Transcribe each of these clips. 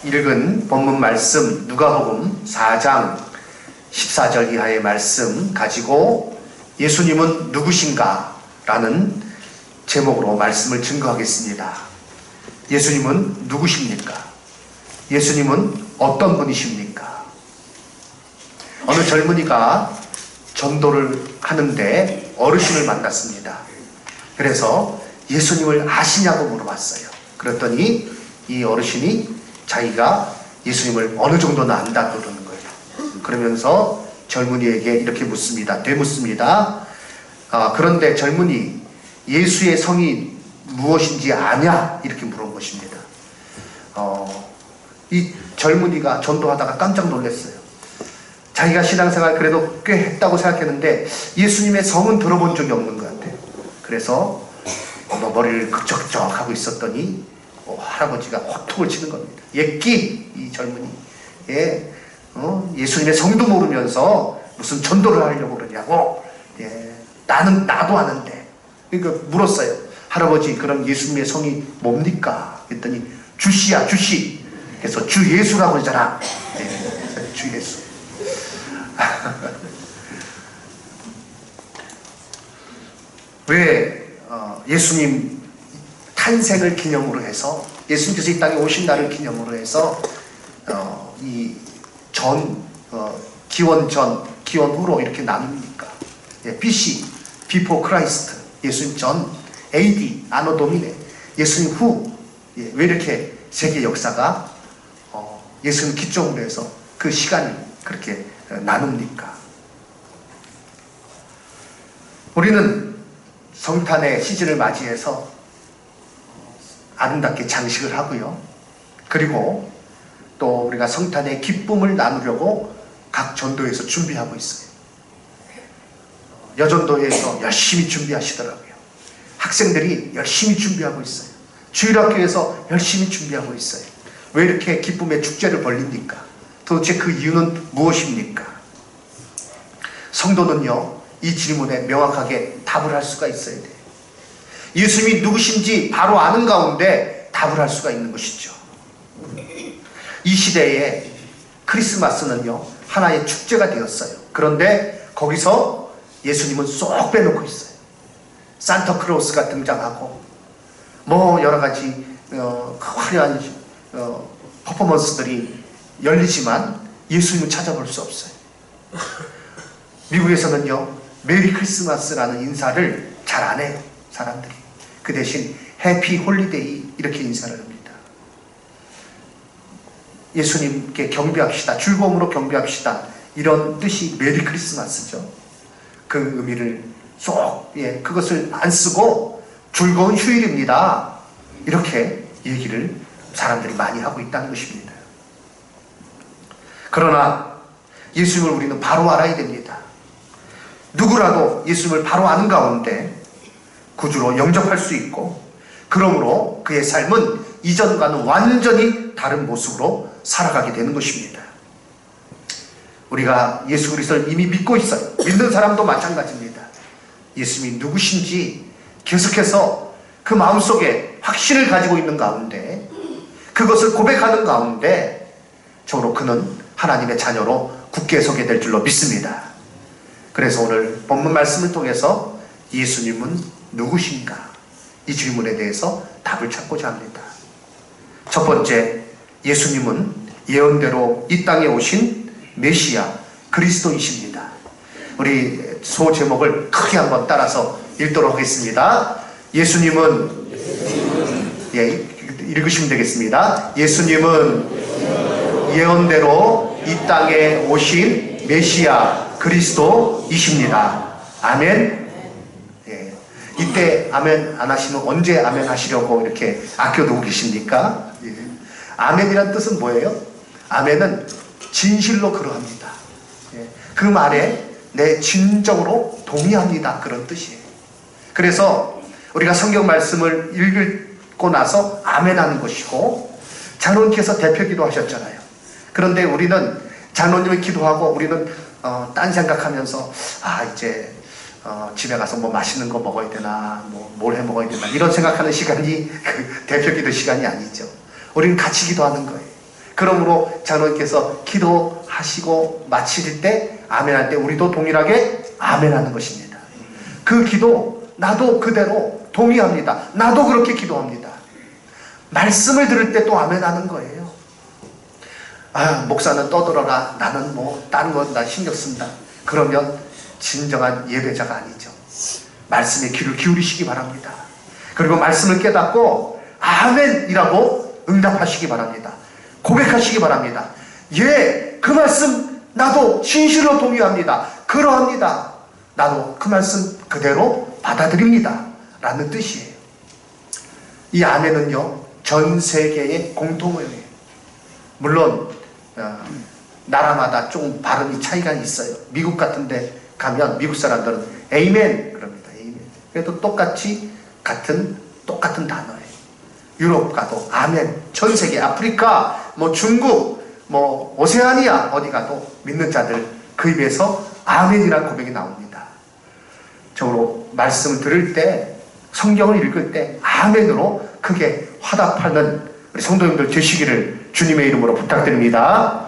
읽은 본문 말씀 누가복음 4장 14절 이하의 말씀 가지고 예수님은 누구신가? 라는 제목으로 말씀을 증거하겠습니다. 예수님은 누구십니까? 예수님은 어떤 분이십니까? 어느 젊은이가 전도를 하는데 어르신을 만났습니다. 그래서 예수님을 아시냐고 물어봤어요. 그랬더니 이 어르신이 자기가 예수님을 어느 정도는 안다 그러는 거예요. 그러면서 젊은이에게 이렇게 묻습니다. 되묻습니다. 그런데 젊은이, 예수의 성이 무엇인지 아냐? 이렇게 물은 것입니다. 이 젊은이가 전도하다가 깜짝 놀랐어요. 자기가 신앙생활 그래도 꽤 했다고 생각했는데 예수님의 성은 들어본 적이 없는 것 같아요. 그래서 머리를 극적극적 하고 있었더니 할아버지가 호통을 치는 겁니다. 예끼 이 젊은이, 예수님의 성도 모르면서 무슨 전도를 하려고 그러냐고. 나도 아는데. 그러니까 물었어요. 할아버지, 그럼 예수님의 성이 뭡니까? 했더니 주씨야, 주씨. 그래서 주 예수라고 그러잖아. 주 예수. 왜 예수님 탄생을 기념으로 해서, 예수님께서 이 땅에 오신 날을 기념으로 해서 이 기원 전, 기원 후로 이렇게 나눕니까? BC, Before Christ, 예수님 전, AD, 아노 도미네, 예수님 후. 왜 이렇게 세계 역사가 예수님 기점으로 해서 그 시간이 그렇게 나눕니까? 우리는 성탄의 시즌을 맞이해서 아름답게 장식을 하고요. 그리고 또 우리가 성탄의 기쁨을 나누려고 각 전도에서 준비하고 있어요. 여전도에서 열심히 준비하시더라고요. 학생들이 열심히 준비하고 있어요. 주일학교에서 열심히 준비하고 있어요. 왜 이렇게 기쁨의 축제를 벌립니까? 도대체 그 이유는 무엇입니까? 성도는요, 이 질문에 명확하게 답을 할 수가 있어야 돼요. 예수님이 누구신지 바로 아는 가운데 답을 할 수가 있는 것이죠. 이 시대에 크리스마스는요, 하나의 축제가 되었어요. 그런데 거기서 예수님은 쏙 빼놓고 있어요. 산타크로스가 등장하고 여러 가지 화려한 퍼포먼스들이 열리지만 예수님을 찾아볼 수 없어요. 미국에서는요, 메리 크리스마스라는 인사를 잘 안 해요, 사람들이. 그 대신 해피 홀리데이 이렇게 인사를 합니다. 예수님께 경배합시다, 즐거움으로 경배합시다, 이런 뜻이 메리 크리스마스죠. 그 의미를 그것을 안 쓰고 즐거운 휴일입니다, 이렇게 얘기를 사람들이 많이 하고 있다는 것입니다. 그러나 예수님을 우리는 바로 알아야 됩니다. 누구라도 예수님을 바로 아는 가운데 구주로 영접할 수 있고, 그러므로 그의 삶은 이전과는 완전히 다른 모습으로 살아가게 되는 것입니다. 우리가 예수 그리스도를 이미 믿고 있어요. 믿는 사람도 마찬가지입니다. 예수님이 누구신지 계속해서 그 마음속에 확신을 가지고 있는 가운데, 그것을 고백하는 가운데 저로 그는 하나님의 자녀로 굳게 서게 될 줄로 믿습니다. 그래서 오늘 본문 말씀을 통해서 예수님은 누구신가? 이 질문에 대해서 답을 찾고자 합니다. 첫 번째, 예수님은 예언대로 이 땅에 오신 메시아 그리스도이십니다. 우리 소 제목을 크게 한번 따라서 읽도록 하겠습니다. 예수님은, 읽으시면 되겠습니다. 예수님은 예언대로 이 땅에 오신 메시아 그리스도이십니다. 아멘. 이때 아멘 안 하시면 언제 아멘 하시려고 이렇게 아껴두고 계십니까? 아멘이란 뜻은 뭐예요? 아멘은 진실로 그러합니다. 그 말에 내 진정으로 동의합니다, 그런 뜻이에요. 그래서 우리가 성경 말씀을 읽고 나서 아멘 하는 것이고, 장로님께서 대표기도 하셨잖아요. 그런데 우리는 장로님을 기도하고 우리는 딴 생각하면서 이제 집에 가서 뭐 맛있는 거 먹어야 되나, 뭘 해 먹어야 되나, 이런 생각하는 시간이 그 대표기도 시간이 아니죠. 우리는 같이 기도하는 거예요. 그러므로 장로님께서 기도하시고 마칠 때 아멘할 때 우리도 동일하게 아멘하는 것입니다. 그 기도 나도 그대로 동의합니다. 나도 그렇게 기도합니다. 말씀을 들을 때 또 아멘하는 거예요. 아, 목사는 떠들어라. 나는 뭐 다른 건 나 신경 쓴다. 그러면 진정한 예배자가 아니죠. 말씀에 귀를 기울이시기 바랍니다. 그리고 말씀을 깨닫고 아멘이라고 응답하시기 바랍니다. 고백하시기 바랍니다. 예, 그 말씀 나도 진실로 동의합니다. 그러합니다. 나도 그 말씀 그대로 받아들입니다. 라는 뜻이에요. 이 아멘은요, 전 세계의 공통어예요. 물론 나라마다 조금 발음이 차이가 있어요. 미국 같은 데 가면 미국 사람들은 에이멘 그럽니다. 에이멘. 그래도 똑같이 똑같은 단어예요. 유럽 가도 아멘. 전 세계 아프리카, 뭐 중국, 뭐 오세아니아 어디 가도 믿는 자들 그 입에서 아멘이라는 고백이 나옵니다. 저로 말씀을 들을 때, 성경을 읽을 때 아멘으로 크게 화답하는 우리 성도님들 되시기를 주님의 이름으로 부탁드립니다.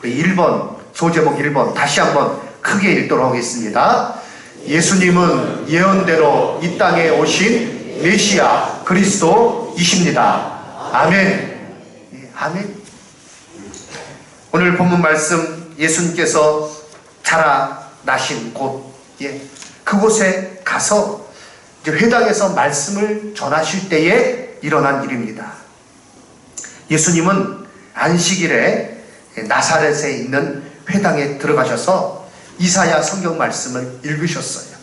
1번, 소제목 1번 다시 한번 크게 읽도록 하겠습니다. 예수님은 예언대로 이 땅에 오신 메시아 그리스도이십니다. 아멘. 아멘. 오늘 본문 말씀 예수님께서 자라나신 곳, 그곳에 가서 이제 회당에서 말씀을 전하실 때에 일어난 일입니다. 예수님은 안식일에 나사렛에 있는 회당에 들어가셔서 이사야 성경 말씀을 읽으셨어요.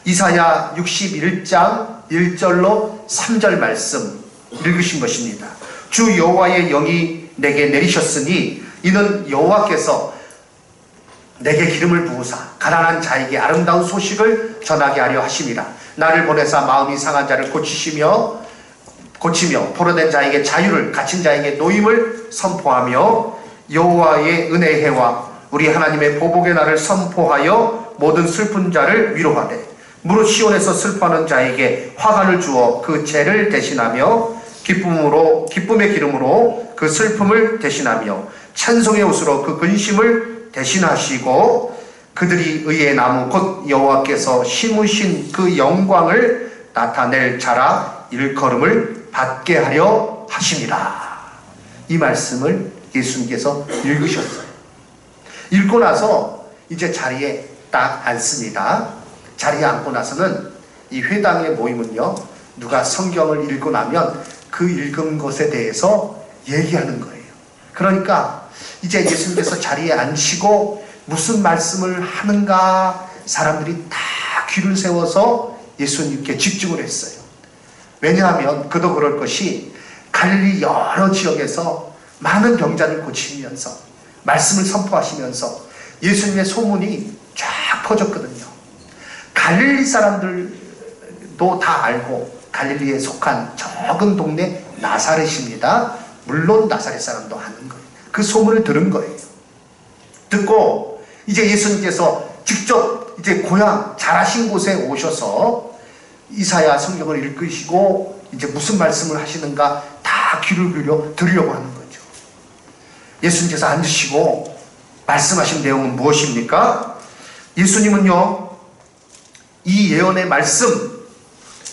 이사야 61장 1절로 3절 말씀 읽으신 것입니다. 주 여호와의 영이 내게 내리셨으니 이는 여호와께서 내게 기름을 부으사 가난한 자에게 아름다운 소식을 전하게 하려 하심이라. 나를 보내사 마음이 상한 자를 고치며 포로된 자에게 자유를, 갇힌 자에게 노임을 선포하며 여호와의 은혜의 해와 우리 하나님의 보복의 날을 선포하여 모든 슬픈 자를 위로하되 무릇 시온에서 슬퍼하는 자에게 화관을 주어 그 죄를 대신하며 기쁨의 기름으로 그 슬픔을 대신하며 찬송의 옷으로 그 근심을 대신하시고 그들이 의의 나무 곧 여호와께서 심으신 그 영광을 나타낼 자라 일컬음을 받게 하려 하심이라. 이 말씀을 예수님께서 읽으셨어요. 읽고 나서 이제 자리에 딱 앉습니다. 자리에 앉고 나서는 이 회당의 모임은요, 누가 성경을 읽고 나면 그 읽은 것에 대해서 얘기하는 거예요. 그러니까 이제 예수님께서 자리에 앉히고 무슨 말씀을 하는가 사람들이 다 귀를 세워서 예수님께 집중을 했어요. 왜냐하면 그도 그럴 것이 갈릴리 여러 지역에서 많은 병자를 고치면서 말씀을 선포하시면서 예수님의 소문이 쫙 퍼졌거든요. 갈릴리 사람들도 다 알고 갈릴리에 속한 적은 동네 나사렛입니다. 물론 나사렛 사람도 아는 거예요. 그 소문을 들은 거예요. 듣고 이제 예수님께서 직접 이제 고향 자라신 곳에 오셔서 이사야 성경을 읽으시고 이제 무슨 말씀을 하시는가 다 귀를 기울여 들으려고 하는 거죠. 예수님께서 앉으시고 말씀하신 내용은 무엇입니까? 예수님은요, 이 예언의 말씀,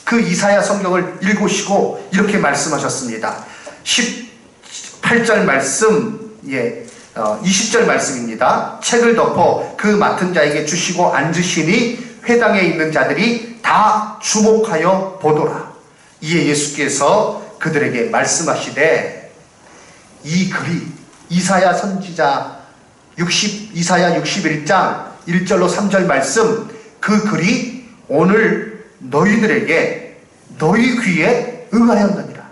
그 이사야 성경을 읽으시고 이렇게 말씀하셨습니다. 18절 말씀, 20절 말씀입니다. 책을 덮어 그 맡은 자에게 주시고 앉으시니 회당에 있는 자들이 다 주목하여 보더라. 이에 예수께서 그들에게 말씀하시되 이 글이 이사야 선지자 이사야 61장 1절로 3절 말씀, 그 글이 오늘 너희들에게 너희 귀에 응하였느니라.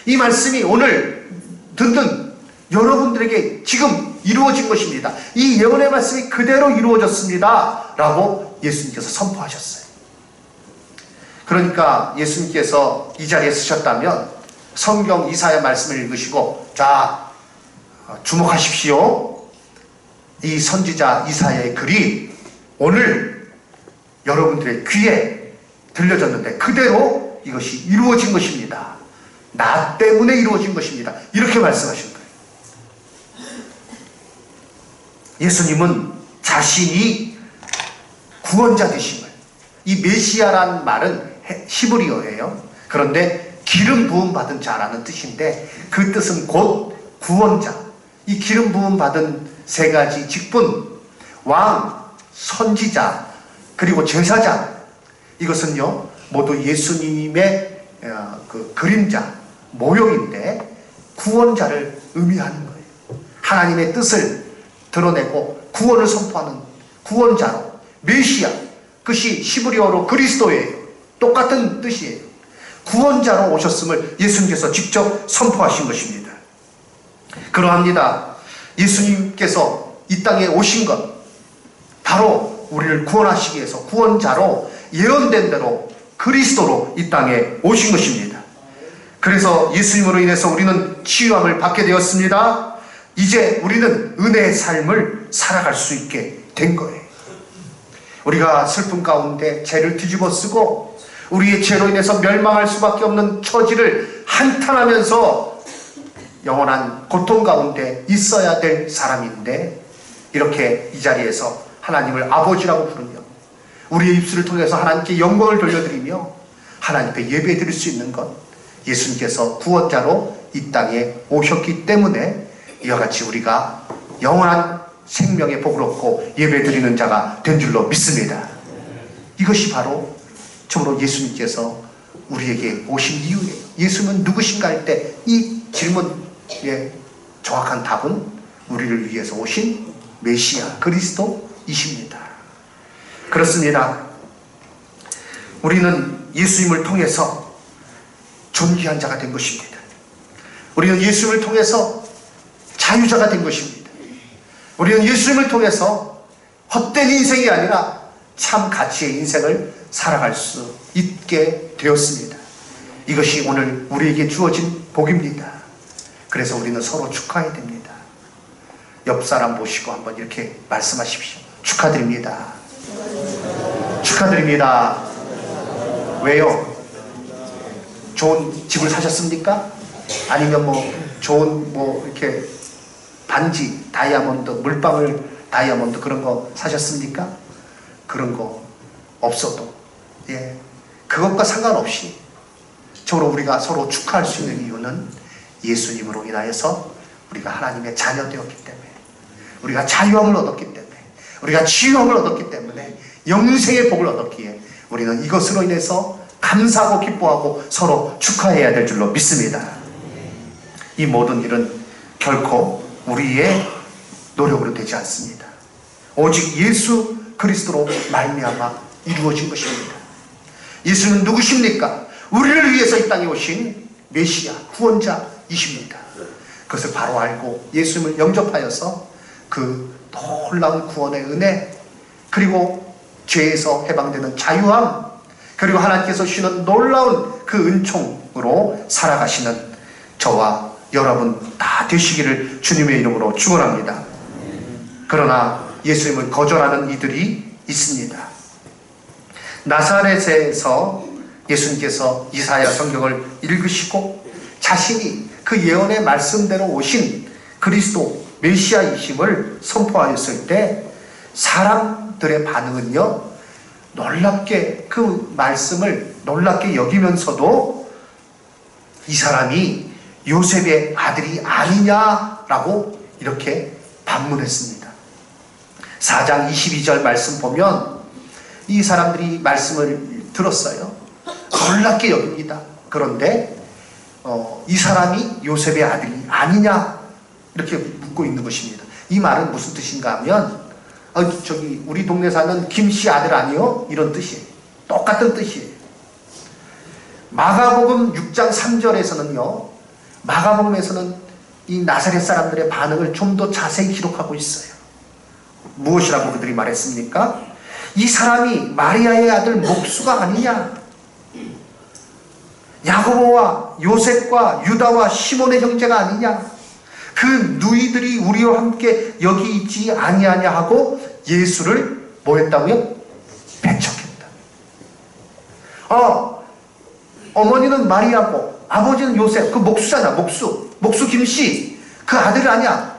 이 말씀이 오늘 듣는 여러분들에게 지금 이루어진 것입니다. 이 예언의 말씀이 그대로 이루어졌습니다 라고 예수님께서 선포하셨어요. 그러니까 예수님께서 이 자리에 서셨다면 성경 이사야 말씀을 읽으시고 자, 주목하십시오. 이 선지자 이사야의 글이 오늘 여러분들의 귀에 들려졌는데 그대로 이것이 이루어진 것입니다. 나 때문에 이루어진 것입니다. 이렇게 말씀하신 거예요. 예수님은 자신이 구원자 되심을, 이 메시아라는 말은 히브리어예요. 그런데 기름 부음 받은 자라는 뜻인데 그 뜻은 곧 구원자. 이 기름 부음 받은 세 가지 직분, 왕, 선지자, 그리고 제사장, 이것은요 모두 예수님의 그 그림자, 모형인데 구원자를 의미하는 거예요. 하나님의 뜻을 드러내고 구원을 선포하는 구원자로, 메시아, 그것이 히브리어로 그리스도예요. 똑같은 뜻이에요. 구원자로 오셨음을 예수님께서 직접 선포하신 것입니다. 그러합니다. 예수님께서 이 땅에 오신 것, 바로 우리를 구원하시기 위해서 구원자로 예언된 대로 그리스도로 이 땅에 오신 것입니다. 그래서 예수님으로 인해서 우리는 치유함을 받게 되었습니다. 이제 우리는 은혜의 삶을 살아갈 수 있게 된 거예요. 우리가 슬픔 가운데 죄를 뒤집어 쓰고 우리의 죄로 인해서 멸망할 수밖에 없는 처지를 한탄하면서 영원한 고통 가운데 있어야 될 사람인데, 이렇게 이 자리에서 하나님을 아버지라고 부르며 우리의 입술을 통해서 하나님께 영광을 돌려드리며 하나님께 예배드릴 수 있는 것, 예수님께서 구원자로 이 땅에 오셨기 때문에 이와 같이 우리가 영원한 생명의 복을 얻고 예배드리는 자가 된 줄로 믿습니다. 이것이 바로 참으로 예수님께서 우리에게 오신 이유예요. 예수님은 누구신가 할 때 이 질문의 정확한 답은 우리를 위해서 오신 메시아 그리스도이십니다. 그렇습니다. 우리는 예수님을 통해서 존귀한 자가 된 것입니다. 우리는 예수님을 통해서 자유자가 된 것입니다. 우리는 예수님을 통해서 헛된 인생이 아니라 참 가치의 인생을 살아갈 수 있게 되었습니다. 이것이 오늘 우리에게 주어진 복입니다. 그래서 우리는 서로 축하해야 됩니다. 옆 사람 보시고 한번 이렇게 말씀하십시오. 축하드립니다. 축하드립니다. 왜요? 좋은 집을 사셨습니까? 아니면 좋은 이렇게 반지, 다이아몬드, 물방울 다이아몬드 그런 거 사셨습니까? 그런 거 없어도, 그것과 상관없이 저로 우리가 서로 축하할 수 있는 이유는 예수님으로 인하여서 우리가 하나님의 자녀 되었기 때문에, 우리가 자유함을 얻었기 때문에, 우리가 치유함을 얻었기 때문에, 영생의 복을 얻었기에 우리는 이것으로 인해서 감사하고 기뻐하고 서로 축하해야 될 줄로 믿습니다. 이 모든 일은 결코 우리의 노력으로 되지 않습니다. 오직 예수 그리스도로 말미암아 이루어진 것입니다. 예수는 누구십니까? 우리를 위해서 이 땅에 오신 메시아, 구원자이십니다. 그것을 바로 알고 예수님을 영접하여서 그 놀라운 구원의 은혜, 그리고 죄에서 해방되는 자유함, 그리고 하나님께서 주시는 놀라운 그 은총으로 살아가시는 저와 여러분 다 되시기를 주님의 이름으로 축원합니다. 그러나 예수님을 거절하는 이들이 있습니다. 나사렛에서 예수님께서 이사야 성경을 읽으시고 자신이 그 예언의 말씀대로 오신 그리스도 메시아이심을 선포하였을 때 사람들의 반응은요, 놀랍게 그 말씀을 놀랍게 여기면서도 이 사람이 요셉의 아들이 아니냐라고 이렇게 반문했습니다. 4장 22절 말씀 보면 이 사람들이 말씀을 들었어요. 놀랍게 여깁니다. 그런데 이 사람이 요셉의 아들이 아니냐 이렇게 묻고 있는 것입니다. 이 말은 무슨 뜻인가 하면 우리 동네 사는 김씨 아들 아니요? 이런 뜻이에요. 똑같은 뜻이에요. 마가복음 6장 3절에서는요, 마가복음에서는 이 나사렛 사람들의 반응을 좀 더 자세히 기록하고 있어요. 무엇이라고 그들이 말했습니까? 이 사람이 마리아의 아들 목수가 아니냐? 야고보와 요셉과 유다와 시몬의 형제가 아니냐? 그 누이들이 우리와 함께 여기 있지 아니하냐 하고 예수를 뭐 했다고요? 배척했다. 어머니는 마리아고 아버지는 요셉, 그 목수잖아, 목수 김씨, 그 아들 아니야.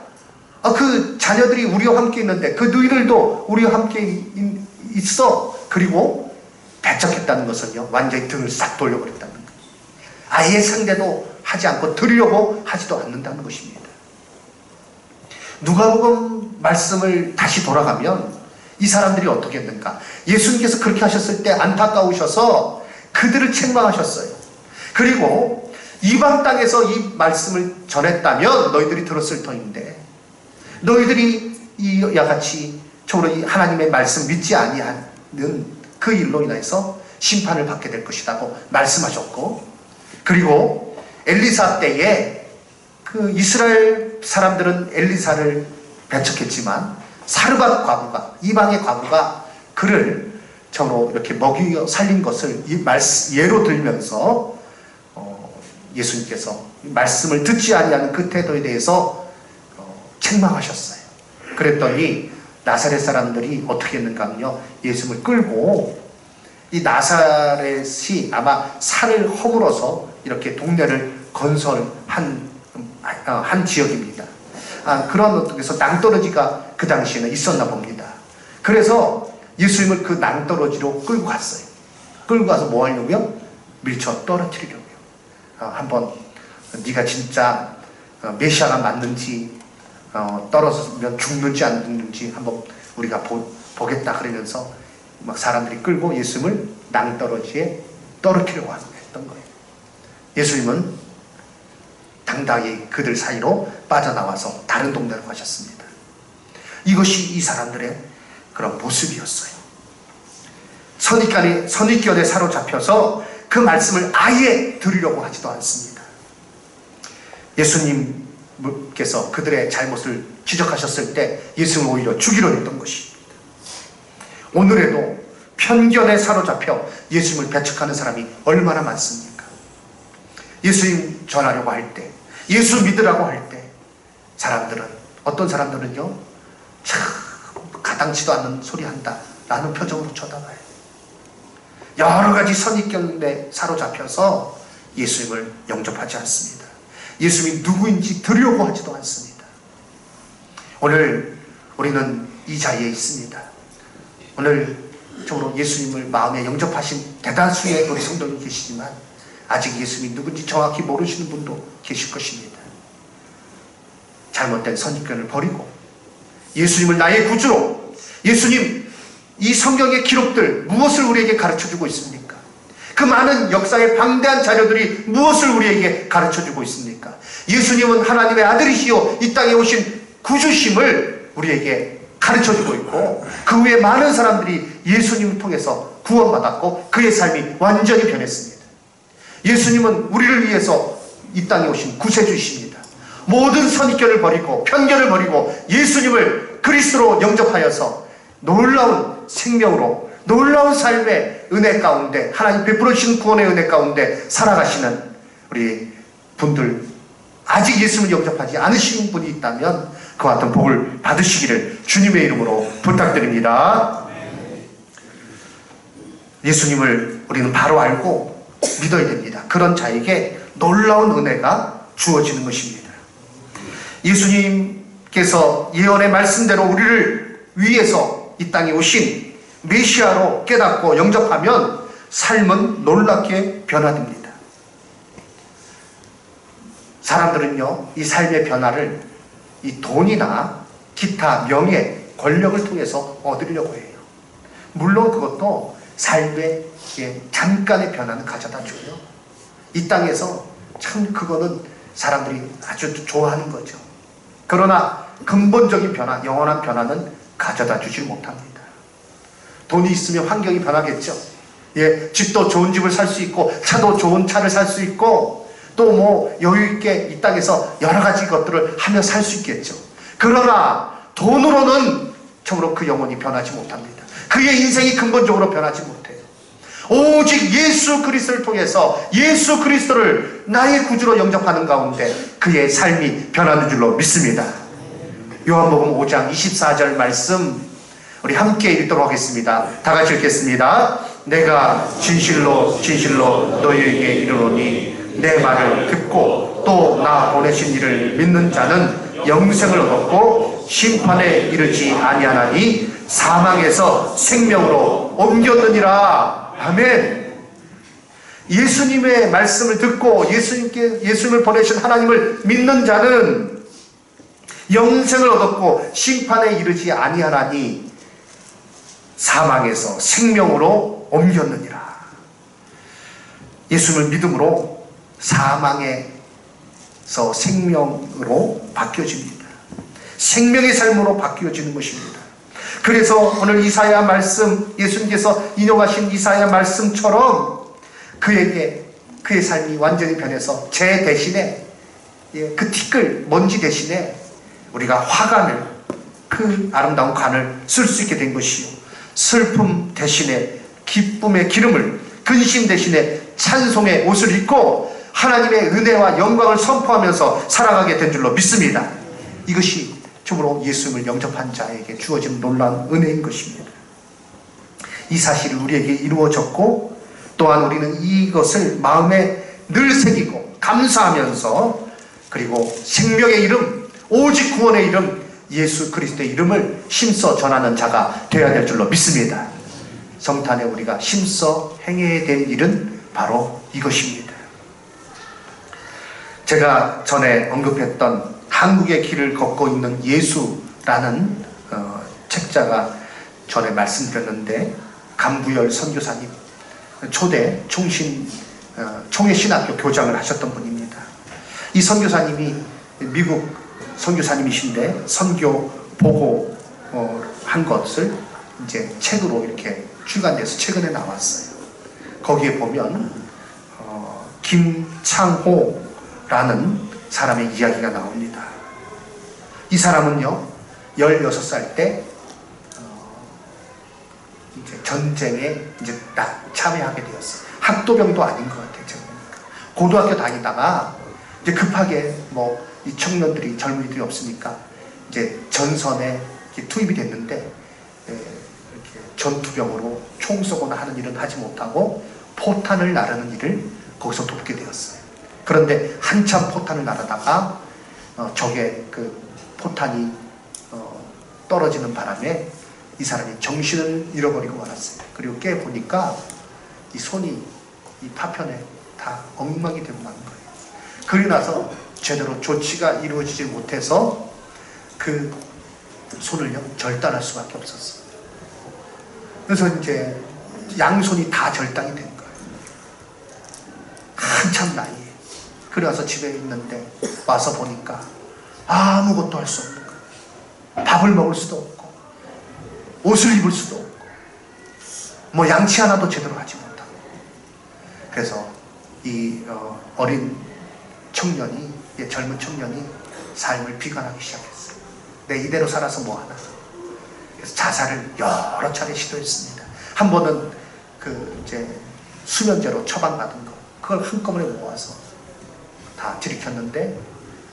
그 자녀들이 우리와 함께 있는데 그 너희들도 우리와 함께 있어. 그리고 배척했다는 것은요, 완전히 등을 싹 돌려버렸다는 거예요. 아예 상대도 하지 않고 들으려고 하지도 않는다는 것입니다. 누가복음 말씀을 다시 돌아가면 이 사람들이 어떻게 했는가? 예수님께서 그렇게 하셨을 때 안타까우셔서 그들을 책망하셨어요. 그리고 이방 땅에서 이 말씀을 전했다면 너희들이 들었을 터인데, 너희들이 이와 같이 저로 하나님의 말씀 믿지 아니하는 그 일로 인해서 심판을 받게 될 것이라고 말씀하셨고, 그리고 엘리사 때에 그 이스라엘 사람들은 엘리사를 배척했지만 사르밧 과부가, 이방의 과부가 그를 저로 이렇게 먹여 살린 것을 이 예로 들면서 예수님께서 말씀을 듣지 아니하는 그 태도에 대해서 책망하셨어요. 그랬더니 나사렛 사람들이 어떻게 했는가 하면요, 예수님을 끌고, 이 나사렛이 아마 산을 허물어서 이렇게 동네를 건설한 지역입니다. 그런 어떻게서 낭떠러지가 그 당시에는 있었나 봅니다. 그래서 예수님을 그 낭떠러지로 끌고 갔어요. 끌고 가서 뭐 하려고요? 밀쳐 떨어뜨리려고요. 한번 네가 진짜 메시아가 맞는지, 떨어지면 죽는지 안 죽는지 한번 우리가 보겠다 그러면서 막 사람들이 끌고 예수님을 낭떠러지에 떨어뜨리려고 했던 거예요. 예수님은 당당히 그들 사이로 빠져나와서 다른 동네로 가셨습니다. 이것이 이 사람들의 그런 모습이었어요. 선입견에 사로잡혀서 그 말씀을 아예 들으려고 하지도 않습니다. 예수님께서 그들의 잘못을 지적하셨을 때 예수님을 오히려 죽이려 했던 것입니다. 오늘에도 편견에 사로잡혀 예수님을 배척하는 사람이 얼마나 많습니까? 예수님 전하려고 할 때, 예수 믿으라고 할 때 사람들은, 어떤 사람들은요, 참 가당치도 않는 소리 한다 라는 표정으로 쳐다봐요. 여러 가지 선입견에 사로잡혀서 예수님을 영접하지 않습니다. 예수님이 누구인지 들으려고 하지도 않습니다. 오늘 우리는 이 자리에 있습니다. 오늘 정말 예수님을 마음에 영접하신 대다수의 우리 성도님이 계시지만 아직 예수님이 누군지 정확히 모르시는 분도 계실 것입니다. 잘못된 선입견을 버리고 예수님을 나의 구주로, 예수님, 이 성경의 기록들 무엇을 우리에게 가르쳐주고 있습니까? 그 많은 역사의 방대한 자료들이 무엇을 우리에게 가르쳐주고 있습니까? 예수님은 하나님의 아들이시요 이 땅에 오신 구주심을 우리에게 가르쳐주고 있고, 그 후에 많은 사람들이 예수님을 통해서 구원받았고 그의 삶이 완전히 변했습니다. 예수님은 우리를 위해서 이 땅에 오신 구세주이십니다. 모든 선입견을 버리고 편견을 버리고 예수님을 그리스도로 영접하여서 놀라운 생명으로, 놀라운 삶의 은혜 가운데, 하나님 베풀어 주신 구원의 은혜 가운데 살아가시는 우리 분들, 아직 예수님을 영접하지 않으신 분이 있다면 그와 같은 복을 받으시기를 주님의 이름으로 부탁드립니다. 예수님을 우리는 바로 알고 믿어야 됩니다. 그런 자에게 놀라운 은혜가 주어지는 것입니다. 예수님께서 예언의 말씀대로 우리를 위해서 이 땅에 오신 메시아로 깨닫고 영접하면 삶은 놀랍게 변화됩니다. 사람들은요, 이 삶의 변화를 이 돈이나 기타 명예, 권력을 통해서 얻으려고 해요. 물론 그것도 삶의 잠깐의 변화는 가져다 줘요. 이 땅에서 참 그거는 사람들이 아주 좋아하는 거죠. 그러나 근본적인 변화, 영원한 변화는 가져다 주지 못합니다. 돈이 있으면 환경이 변하겠죠. 집도 좋은 집을 살 수 있고, 차도 좋은 차를 살 수 있고, 또 뭐 여유있게 이 땅에서 여러 가지 것들을 하며 살 수 있겠죠. 그러나 돈으로는 참으로 그 영혼이 변하지 못합니다. 그의 인생이 근본적으로 변하지 못해요. 오직 예수 그리스도를 통해서 예수 그리스도를 나의 구주로 영접하는 가운데 그의 삶이 변하는 줄로 믿습니다. 요한복음 5장 24절 말씀 우리 함께 읽도록 하겠습니다. 다 같이 읽겠습니다. 내가 진실로 진실로 너희에게 이르노니 내 말을 듣고 또 나 보내신 이를 믿는 자는 영생을 얻었고 심판에 이르지 아니하나니 사망에서 생명으로 옮겼느니라. 아멘. 예수님의 말씀을 듣고 예수님을 보내신 하나님을 믿는 자는 영생을 얻었고 심판에 이르지 아니하나니 사망에서 생명으로 옮겼느니라. 예수님을 믿음으로 사망에서 생명으로 바뀌어집니다. 생명의 삶으로 바뀌어지는 것입니다. 그래서 오늘 이사야 말씀, 예수님께서 인용하신 이사야 말씀처럼 그에게 그의 삶이 완전히 변해서 재 대신에 그 티끌, 먼지 대신에 우리가 화관을, 그 아름다운 관을 쓸 수 있게 된 것이요, 슬픔 대신에 기쁨의 기름을, 근심 대신에 찬송의 옷을 입고 하나님의 은혜와 영광을 선포하면서 살아가게 된 줄로 믿습니다. 이것이 참으로 예수님을 영접한 자에게 주어진 놀라운 은혜인 것입니다. 이 사실을 우리에게 이루어졌고 또한 우리는 이것을 마음에 늘 새기고 감사하면서 그리고 생명의 이름, 오직 구원의 이름 예수 그리스도의 이름을 힘써 전하는 자가 되어야 될 줄로 믿습니다. 성탄에 우리가 힘써 행해야 될 일은 바로 이것입니다. 제가 전에 언급했던 한국의 길을 걷고 있는 예수라는 책자가 전에 말씀드렸는데, 감부열 선교사님, 초대 총회신학교 교장을 하셨던 분입니다. 이 선교사님이 미국 선교사님이신데 선교 보고 한 것을 이제 책으로 이렇게 출간돼서 최근에 나왔어요. 거기에 보면 김창호라는 사람의 이야기가 나옵니다. 이 사람은요 16살 때 이제 전쟁에 이제 딱 참여하게 되었어요. 학도병도 아닌 것 같아요. 고등학교 다니다가 이제 급하게 이 청년들이, 젊은이들이 없으니까 이제 전선에 투입이 됐는데 이렇게 전투병으로 총 쏘거나 하는 일은 하지 못하고 포탄을 나르는 일을 거기서 돕게 되었어요. 그런데 한참 포탄을 나르다가 적의 그 포탄이 떨어지는 바람에 이 사람이 정신을 잃어버리고 말았어요. 그리고 깨보니까 이 손이 이 파편에 다 엉망이 되고 만 거예요. 그리고 나서 제대로 조치가 이루어지지 못해서 그 손을요 절단할 수밖에 없었어요. 그래서 이제 양손이 다 절단이 된 거예요. 한참 나이에. 그래서 집에 있는데 와서 보니까 아무것도 할 수 없는 거예요. 밥을 먹을 수도 없고 옷을 입을 수도 없고 양치 하나도 제대로 하지 못하고. 그래서 이 어린 청년이, 젊은 청년이 삶을 비관하기 시작했어요. 내 이대로 살아서 뭐하나. 그래서 자살을 여러 차례 시도했습니다. 한 번은 이제 수면제로 처방받은 거, 그걸 한꺼번에 모아서 다 들이켰는데,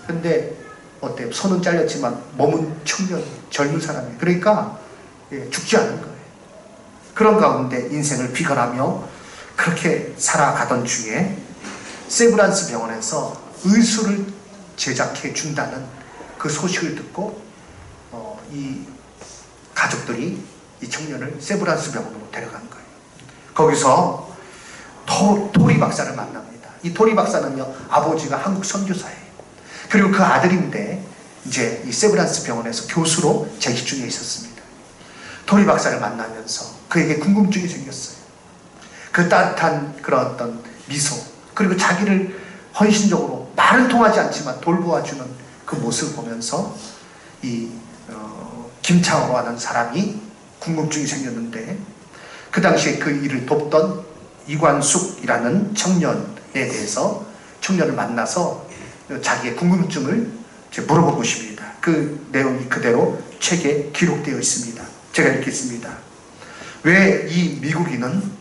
근데 어때요? 손은 잘렸지만 몸은 청년, 젊은 사람이에요. 그러니까 죽지 않은 거예요. 그런 가운데 인생을 비관하며 그렇게 살아가던 중에 세브란스 병원에서 의술을 제작해 준다는 그 소식을 듣고 이 가족들이 이 청년을 세브란스 병원으로 데려간 거예요. 거기서 토리 박사를 만납니다. 이 토리 박사는요 아버지가 한국 선교사예요. 그리고 그 아들인데 이제 이 세브란스 병원에서 교수로 재직 중에 있었습니다. 토리 박사를 만나면서 그에게 궁금증이 생겼어요. 그 따뜻한 그런 어떤 미소, 그리고 자기를 헌신적으로 말은 통하지 않지만 돌보아주는 그 모습을 보면서 이 김창호라는 사람이 궁금증이 생겼는데, 그 당시에 그 일을 돕던 이관숙이라는 청년에 대해서 청년을 만나서 자기의 궁금증을 물어본 것입니다. 그 내용이 그대로 책에 기록되어 있습니다. 제가 읽겠습니다. 왜 이 미국인은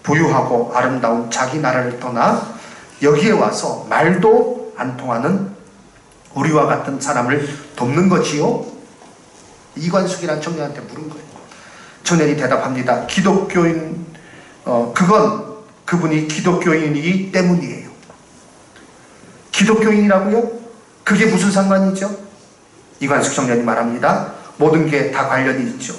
부유하고 아름다운 자기 나라를 떠나 여기에 와서 말도 안 통하는 우리와 같은 사람을 돕는 거지요? 이관숙이라는 청년한테 물은 거예요. 청년이 대답합니다. 기독교인, 그분이 기독교인이기 때문이에요. 기독교인이라고요? 그게 무슨 상관이죠? 이관숙 청년이 말합니다. 모든 게 다 관련이 있죠.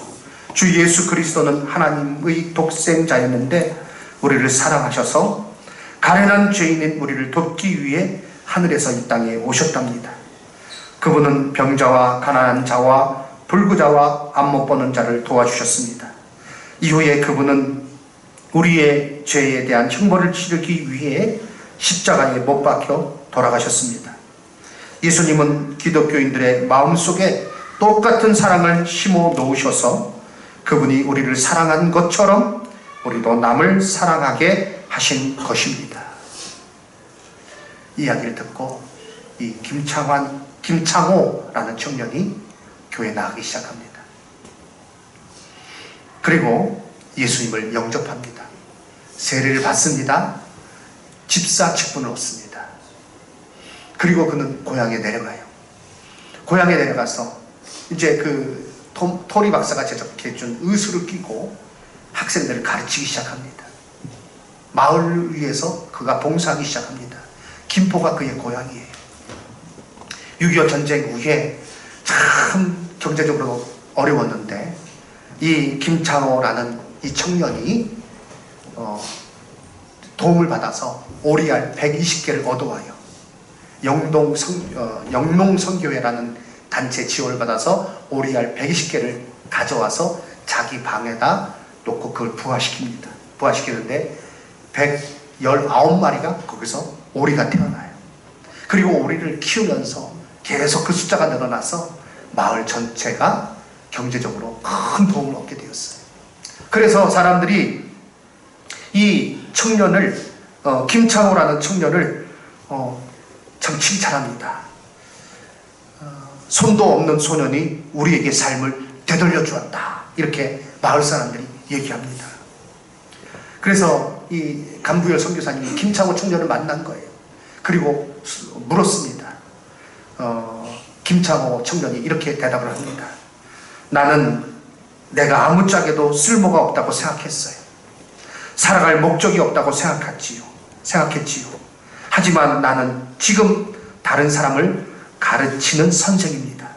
주 예수 그리스도는 하나님의 독생자였는데 우리를 사랑하셔서 가련한 죄인인 우리를 돕기 위해 하늘에서 이 땅에 오셨답니다. 그분은 병자와 가난한 자와 불구자와 안 못 보는 자를 도와주셨습니다. 이후에 그분은 우리의 죄에 대한 형벌을 치르기 위해 십자가에 못 박혀 돌아가셨습니다. 예수님은 기독교인들의 마음속에 똑같은 사랑을 심어 놓으셔서 그분이 우리를 사랑한 것처럼 우리도 남을 사랑하게 하신 것입니다. 이 이야기를 듣고 이 김창호라는 청년이 교회에 나가기 시작합니다. 그리고 예수님을 영접합니다. 세례를 받습니다. 집사 직분을 얻습니다. 그리고 그는 고향에 내려가요. 고향에 내려가서 이제 그 토리 박사가 제작해준 의수를 끼고 학생들을 가르치기 시작합니다. 마을을 위해서 그가 봉사하기 시작합니다. 김포가 그의 고향이에요. 6.25 전쟁 후에 참 경제적으로 어려웠는데 이 김창호라는 이 청년이 도움을 받아서 오리알 120개를 얻어와요. 영농성교회라는 단체 지원을 받아서 오리알 120개를 가져와서 자기 방에다 놓고 그걸 부화시킵니다. 부화시키는데 119마리가 거기서 오리가 태어나요. 그리고 오리를 키우면서 계속 그 숫자가 늘어나서 마을 전체가 경제적으로 큰 도움을 얻게 되었어요. 그래서 사람들이 이 청년을 김창호라는 청년을 참 칭찬합니다. 손도 없는 소년이 우리에게 삶을 되돌려 주었다. 이렇게 마을 사람들이 얘기합니다. 그래서 이 감부열 선교사님이 김창호 청년을 만난 거예요. 그리고 물었습니다. 김창호 청년이 이렇게 대답을 합니다. 나는 내가 아무짝에도 쓸모가 없다고 생각했어요. 살아갈 목적이 없다고 생각했지요. 하지만 나는 지금 다른 사람을 가르치는 선생입니다.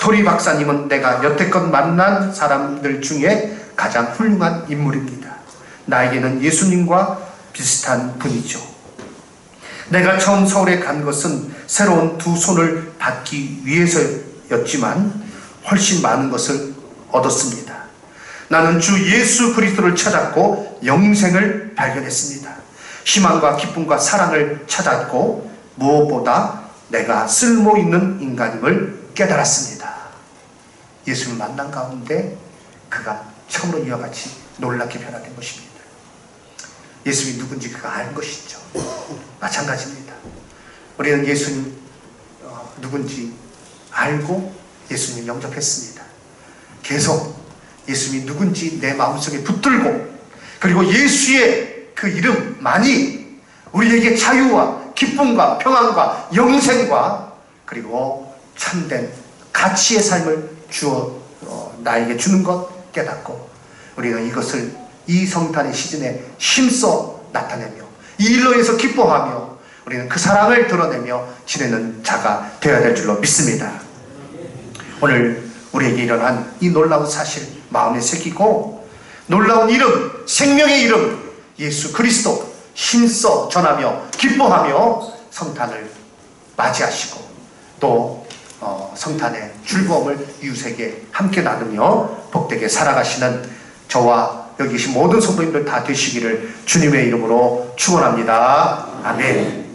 토리 박사님은 내가 여태껏 만난 사람들 중에 가장 훌륭한 인물입니다. 나에게는 예수님과 비슷한 분이죠. 내가 처음 서울에 간 것은 새로운 두 손을 받기 위해서였지만 훨씬 많은 것을 얻었습니다. 나는 주 예수 그리스도를 찾았고 영생을 발견했습니다. 희망과 기쁨과 사랑을 찾았고 무엇보다 내가 쓸모있는 인간임을 깨달았습니다. 예수를 만난 가운데 그가 처음으로 이와 같이 놀랍게 변화된 것입니다. 예수님이 누군지 그가 아는 것이죠. 마찬가지입니다. 우리는 예수님 누군지 알고 예수님 영접했습니다. 계속 예수님이 누군지 내 마음속에 붙들고 그리고 예수의 그 이름만이 우리에게 자유와 기쁨과 평안과 영생과 그리고 참된 가치의 삶을 나에게 주는 것 깨닫고 우리가 이것을 이 성탄의 시즌에 힘써 나타내며 이 일로 해서 기뻐하며 우리는 그 사랑을 드러내며 지내는 자가 되어야 될 줄로 믿습니다. 오늘 우리에게 일어난 이 놀라운 사실 마음에 새기고 놀라운 이름, 생명의 이름 예수 그리스도 힘써 전하며 기뻐하며 성탄을 맞이하시고 또 성탄의 즐거움을 이웃에게 함께 나누며 복되게 살아가시는 저와 여기 계신 모든 성도님들 다 되시기를 주님의 이름으로 축원합니다. 아멘.